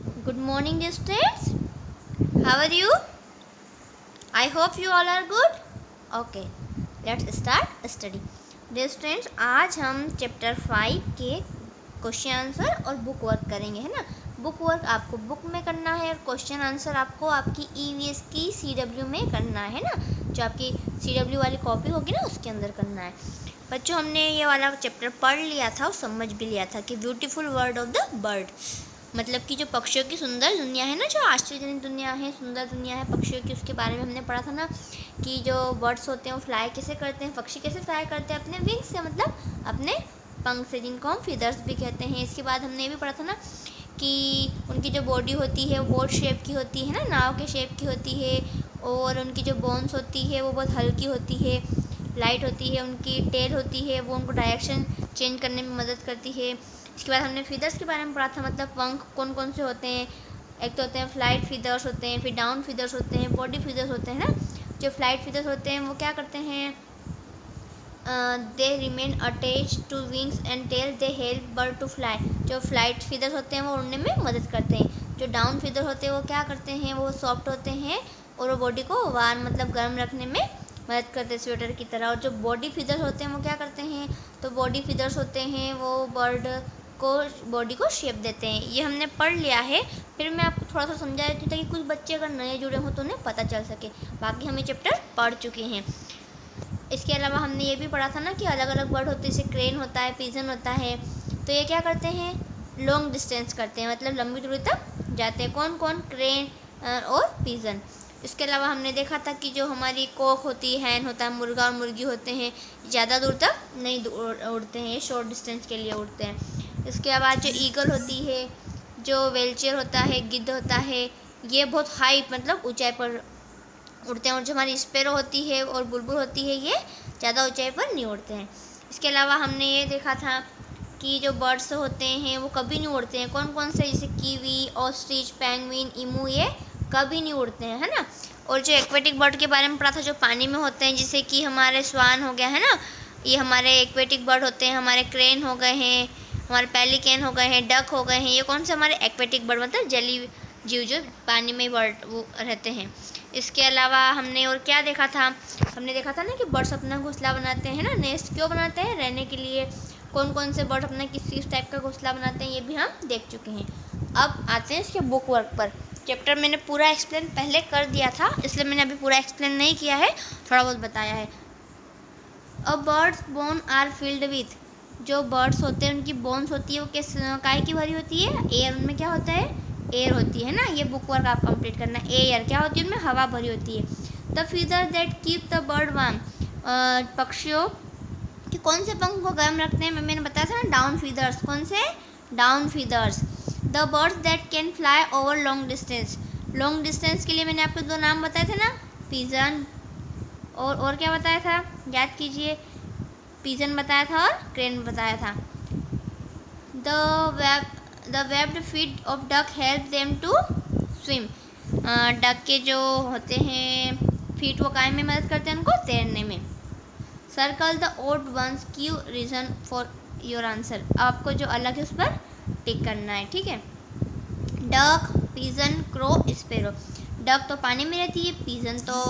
Good morning, dear students. How are you? I hope you all are good. Okay, let's start study. Dear students, आज हम chapter 5 के question answer और book work करेंगे, है ना। Book work आपको book में करना है और क्वेश्चन आंसर आपको आपकी ईवीएस की सीडब्ल्यू में करना है ना। जो आपकी सीडब्ल्यू वाली कॉपी होगी ना, उसके अंदर करना है। बच्चों, हमने ये वाला चैप्टर पढ़ लिया था और समझ भी लिया था कि beautiful world of the bird, मतलब कि जो पक्षियों की सुंदर दुनिया है ना, जो आश्चर्यजनक दुनिया है, सुंदर दुनिया है पक्षियों की, उसके बारे में हमने पढ़ा था ना कि जो बर्ड्स होते हैं वो फ्लाई कैसे करते हैं, पक्षी कैसे फ्लाई करते हैं अपने विंग्स से, मतलब अपने पंख से, जिनको हम फीदर्स भी कहते हैं। इसके बाद हमने ये भी पढ़ा था ना कि उनकी जो बॉडी होती है वो बोट शेप की होती है ना, नाव के शेप की होती है, और उनकी जो बोन्स होती है वो बहुत हल्की होती है, लाइट होती है। उनकी टेल होती है, वो उनको डायरेक्शन चेंज करने में मदद करती है। इसके बाद हमने फीदर्स के बारे में पढ़ा था, मतलब पंख कौन कौन से होते हैं। एक तो होते हैं फ्लाइट फीदर्स होते हैं, फिर डाउन फीदर्स होते हैं, बॉडी फीदर्स होते हैं ना। जो फ्लाइट फीदर्स होते हैं वो क्या करते हैं, they remain attach to wings and tail, they help bird to fly. जो फ्लाइट फीदर्स होते हैं वो उड़ने में मदद करते हैं। जो डाउन फीदर होते हैं वो क्या करते हैं, वो सॉफ्ट होते हैं और वो बॉडी को वार्म मतलब गर्म रखने में मदद करते हैं, स्वेटर की तरह। और जो बॉडी फीदर्स होते हैं वो क्या करते हैं, तो बॉडी फीदर्स होते हैं वो बर्ड को बॉडी को शेप देते हैं। ये हमने पढ़ लिया है, फिर मैं आपको थोड़ा सा समझा देती हूँ ताकि कुछ बच्चे अगर नए जुड़े हों तो उन्हें पता चल सके। बाकी हम ये चैप्टर पढ़ चुके हैं। इसके अलावा हमने ये भी पढ़ा था ना कि अलग अलग बर्ड होते हैं, जैसे क्रेन होता है, पिजन होता है। तो ये क्या करते हैं, लॉन्ग डिस्टेंस करते हैं, मतलब लंबी दूरी तक जाते हैं। कौन कौन, क्रेन और पिजन। इसके अलावा हमने देखा था कि जो हमारी कॉक होती है, हैन होता है, मुर्गा और मुर्गी होते हैं, ज़्यादा दूर तक नहीं उड़ते हैं, ये शॉर्ट डिस्टेंस के लिए उड़ते हैं। इसके बाद जो ईगल होती है, जो वेल्चर होता है, गिद्ध होता है, ये बहुत हाई मतलब ऊंचाई पर उड़ते हैं। और जो हमारी स्पैरो होती है और बुलबुल होती है, ये ज़्यादा ऊंचाई पर नहीं उड़ते हैं। इसके अलावा हमने ये देखा था कि जो बर्ड्स होते हैं वो कभी नहीं उड़ते हैं। कौन कौन से, जैसे कीवी, ऑस्ट्रिच, पेंगुइन, इमू, ये कभी नहीं उड़ते हैं, है ना। और जो एक्वेटिक बर्ड के बारे में पढ़ा था, जो पानी में होते हैं, जैसे कि हमारे स्वान हो गया, है ना, ये हमारे एक्वेटिक बर्ड होते हैं। हमारे क्रेन हो गए हैं, हमारे पेलिकन हो गए हैं, डक हो गए हैं, ये कौन से हमारे एक्वेटिक बर्ड, मतलब जली जीव जो पानी में बर्ड वो रहते हैं। इसके अलावा हमने और क्या देखा था, हमने देखा था ना कि बर्ड्स अपना घोंसला बनाते हैं ना, नेस्ट क्यों बनाते हैं, रहने के लिए। कौन कौन से बर्ड अपना किस टाइप का घोंसला बनाते हैं, ये भी हम देख चुके हैं। अब आते हैं इसके बुक वर्क पर। चैप्टर मैंने पूरा एक्सप्लेन पहले कर दिया था, इसलिए मैंने अभी पूरा एक्सप्लेन नहीं किया है, थोड़ा बहुत बताया है। A birds bone are filled with, जो बर्ड्स होते हैं उनकी बोन्स होती है वो किस काय की भरी होती है, एयर। उनमें क्या होता है, एयर होती है ना। ये बुक वर्क आप कंप्लीट करना। एयर क्या होती है, उनमें हवा भरी होती है। The feather that keep the bird warm, पक्षियों कि कौन से पंख को गर्म रखते हैं, मैंने बताया था ना, डाउन फीदर्स। कौन से, down feathers. The birds that can fly over long distance, long distance के लिए मैंने आपको दो नाम बताए थे ना, पिजन और क्या बताया था, याद कीजिए। पिजन बताया था और क्रेन बताया था। The webbed feet of duck help them to swim, duck के जो होते हैं फीट वो काय में मदद करते हैं उनको तैरने में। Circle the odd ones, give reason for your answer, आपको जो अलग है उस पर टिक करना है, ठीक है। Duck, pigeon, crow, sparrow. Duck तो पानी में रहती है, पिजन तो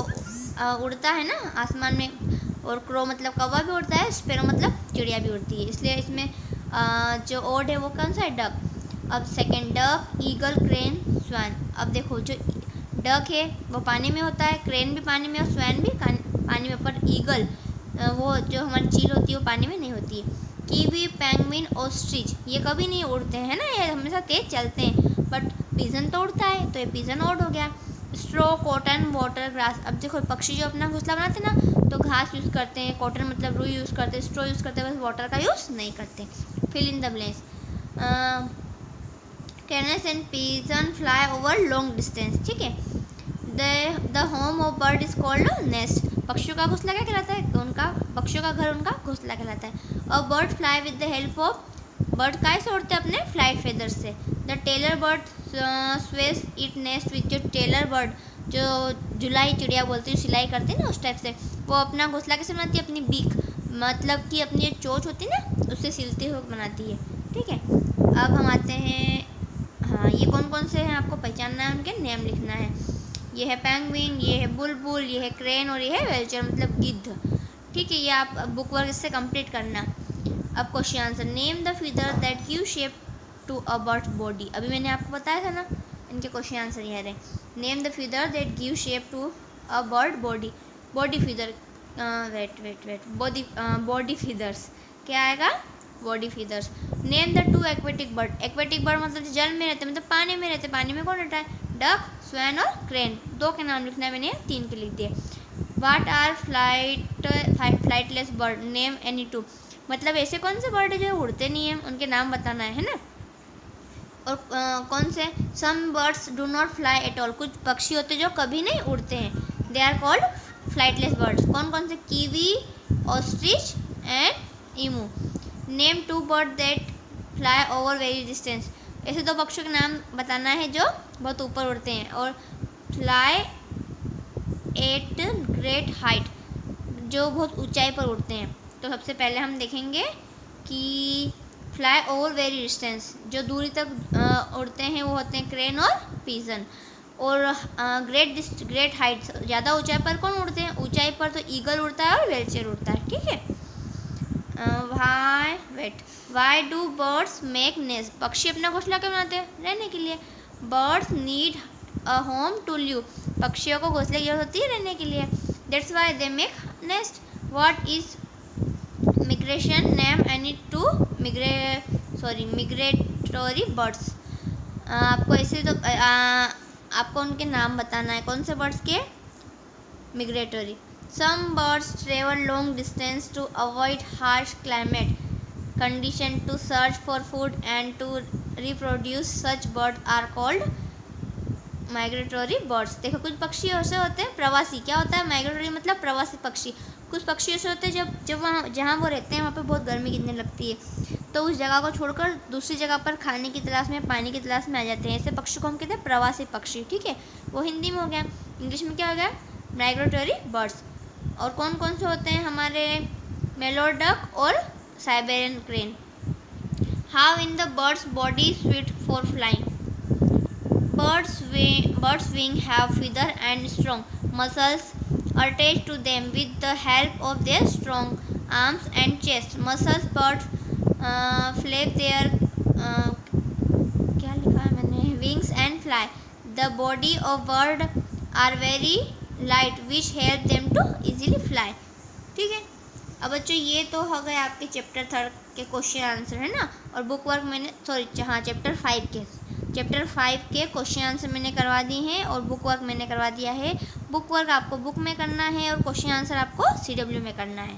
उड़ता है ना आसमान में, और क्रो मतलब कौवा भी उड़ता है, स्पैरो मतलब चिड़िया भी उड़ती है, इसलिए इसमें जो ओड है वो कौन सा है, डक। अब सेकंड, डक, ईगल, क्रेन, स्वान। अब देखो जो डक है वो पानी में होता है, क्रेन भी पानी में और स्वैन भी पानी में, पर ईगल वो जो हमारी चील होती है वो पानी में नहीं होती है। कीवी, पेंगुइन, ऑस्ट्रिच, ये कभी नहीं उड़ते हैं ना, ये हमेशा तेज चलते हैं। बट पिजन तो उड़ता है, तो ये पिजन ओड हो गया। स्ट्रो, कॉटन, वाटर, ग्रास। अब देखो पक्षी जो अपना घोंसला बनाते हैं ना, तो घास यूज़ करते हैं, कॉटन मतलब रुई यूज़ करते हैं, स्ट्रो यूज़ करते हैं, बस वाटर का यूज़ नहीं करते। Fill in the blanks. Cranes and pigeon fly over long distance, ठीक है। The home of bird is called nest, पक्षियों का घोंसला क्या कहलाता है, उनका पक्षियों का घर उनका घोंसला कहलाता है। और bird fly with the help of, bird काय से उड़ते हैं, अपने फ्लाइट फेदर से। The tailor bird Suez it nest with, जो टेलर बर्ड जो जुलाई चिड़िया बोलती है, सिलाई करती है ना उस टाइप से, वो अपना घोंसला कैसे बनाती है, अपनी बीक मतलब कि अपनी जो चोंच होती है ना उससे सिलते हुए बनाती है, ठीक है। अब हम आते हैं, हाँ हाँ, ये कौन कौन से हैं आपको पहचानना है, उनके नेम लिखना है। ये है पेंगुइन, ये है बुलबुल, ये है क्रेन और ये है वेल्चर मतलब गिद्ध। ठीक है, ये आप बुक वर्क इससे कंप्लीट करना। अब question answer, name the figure that give shape to a bird body. अभी मैंने आपको बताया था ना, इनके क्वेश्चन आंसर ये रहे। Name the figure that give shape to a bird body. Body figure, wait body figures क्या आएगा, body figures. Name the two aquatic bird. Aquatic bird मतलब जो जल में रहते, मतलब पानी में रहते, पानी में कौन रहता है, डक, स्वैन और क्रेन। 2 के नाम लिखना है, मैंने 3 के लिख दिए। What are flightless bird, name any two. मतलब ऐसे कौन से बर्ड है जो उड़ते नहीं हैं, उनके नाम बताना है ना। और कौन से, some birds do not fly at all. कुछ पक्षी होते जो कभी नहीं उड़ते हैं, they are called flightless birds. कौन कौन से, kiwi, ostrich and emu. Name 2 bird that fly over very distance. ऐसे 2 पक्षियों के नाम बताना है जो बहुत ऊपर उड़ते हैं। और फ्लाई एट ग्रेट हाइट, जो बहुत ऊंचाई पर उड़ते हैं। तो सबसे पहले हम देखेंगे कि फ्लाई ओवर वेरी डिस्टेंस, जो दूरी तक उड़ते हैं वो होते हैं क्रेन और पीजन। और ग्रेट हाइट, ज़्यादा ऊंचाई पर कौन उड़ते हैं, ऊंचाई पर तो ईगल उड़ता है और वेल्चर उड़ता है। ठीक है। Why do birds make nest. पक्षी अपना घोंसला क्यों बनाते हैं, रहने के लिए। Birds need a home to live. पक्षियों को घोंसले की जरूरत होती है रहने के लिए, that's why they make nest. What is migration, name any two migratory birds. आपको ऐसे तो आपको उनके नाम बताना है, कौन से बर्ड्स के, migratory. Some birds travel long distance to avoid harsh climate condition to search for food and to reproduce. Such bird are called migratory birds. देखो कुछ पक्षी ऐसे होते हैं प्रवासी, क्या होता है माइग्रेटरी मतलब प्रवासी पक्षी। कुछ पक्षी ऐसे होते हैं जब वहाँ जहाँ वो रहते हैं वहाँ पे बहुत गर्मी गिरने लगती है, तो उस जगह को छोड़कर दूसरी जगह पर खाने की तलाश में, पानी की तलाश में आ जाते हैं। ऐसे पक्षी को हम कहते हैं प्रवासी पक्षी। ठीक है, वो हिंदी में हो गया। इंग्लिश में क्या हो गया, माइग्रेटरी बर्ड्स। और कौन कौन से होते हैं हमारे, मेलोड डक और Siberian crane. How in the birds body sweet for flying. Birds' wing have feather and strong muscles attached to them with the help of their strong arms and chest muscles. Birds flap their क्या लिखा है मैंने, wings and fly. The body of bird are very light which help them to easily fly. ठीक है। अब बच्चों ये तो हो गए आपके चैप्टर 3 के क्वेश्चन आंसर है ना। और बुक वर्क मैंने चैप्टर 5 के क्वेश्चन आंसर मैंने करवा दी हैं और बुक वर्क मैंने करवा दिया है। बुक वर्क आपको बुक में करना है और क्वेश्चन आंसर आपको CW में करना है।